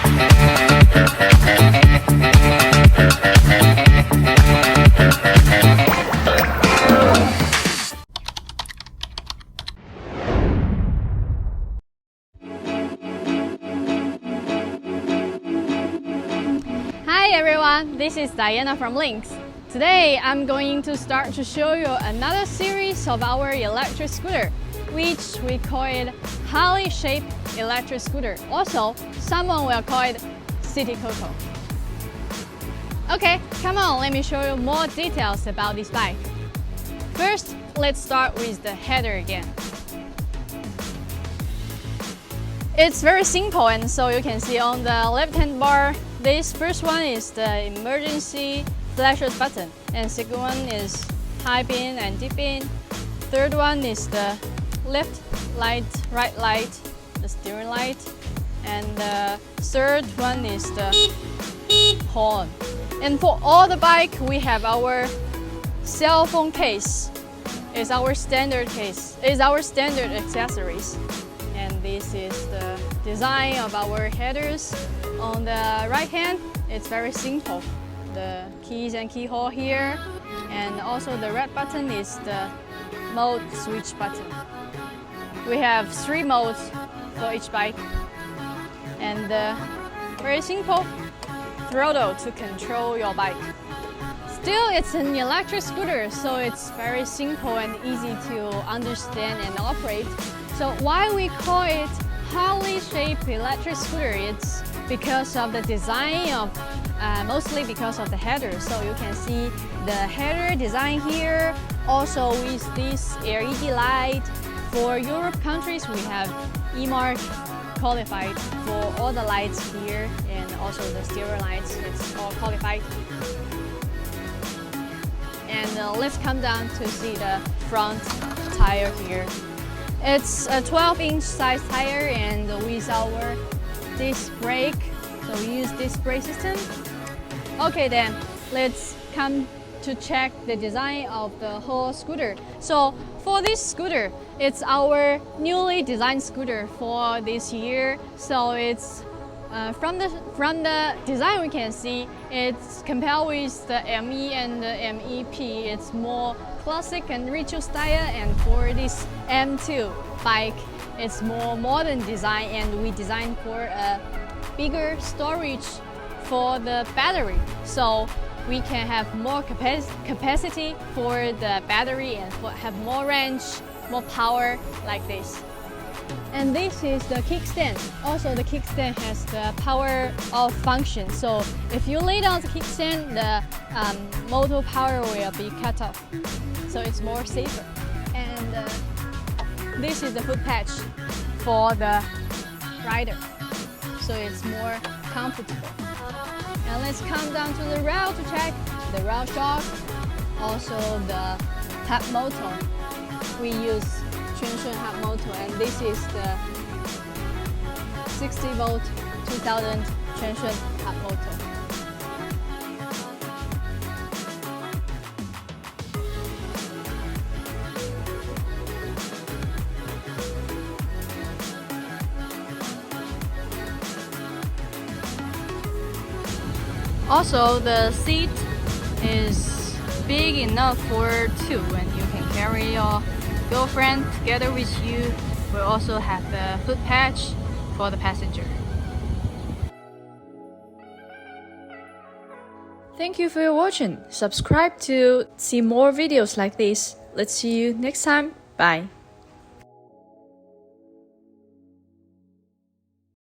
Hi everyone, this is Diana from Links. Today I'm going to start to show you another series of our electric scooter, which we call it Harley-shaped electric scooter. Also, someone will call it Citycoco. Okay, come on, let me show you more details about this bike. First, let's start with the header again. It's very simple, and so you can see on the left-hand bar, this first one is the emergency flashers button, and second one is high beam and deep beam. Third one is the left light, right light, the steering light, and the third one is the horn. And for all the bike, we have our cell phone case. It's our standard case. It's our standard accessories. And this is the design of our headers. On the right hand, it's very simple. The keys and keyhole here, and also the red button is the mode switch button. We have 3 modes for each bike, and very simple throttle to control your bike. Still, it's an electric scooter, so it's very simple and easy to understand and operate. So why we call it Harley-shaped electric scooter? It's because of the design of, mostly because of the header. So you can see the header design here, also with this LED light. For Europe countries, we have E-mark qualified for all the lights here, and also the stereo lights, it's all qualified. And let's come down to see the front tire here. It's a 12-inch size tire, and with our disc brake, so we use disc brake system. Okay, then let's come to check the design of the whole scooter. So for this scooter, it's our newly designed scooter for this year. So it's from the design we can see it's compared with the ME and the MEP. It's more classic and retro style, and for this M2 bike, it's more modern design, and we designed for a bigger storage for the battery, so we can have more capacity for the battery and have more range, more power like this. And this is the kickstand. Also, the kickstand has the power off function, so if you lay down the kickstand, the motor power will be cut off, so it's more safer. And this is the foot patch for the rider, so it's more comfortable. And let's come down to the rail to check the rail shock, also the hub motor. We use Chuan hub motor, and this is the 60 volt 2000 Chuan hub motor. Also, the seat is big enough for 2, and you can carry your girlfriend together with you. We also have the foot patch for the passenger. Thank you for watching. Subscribe to see more videos like this. Let's see you next time. Bye.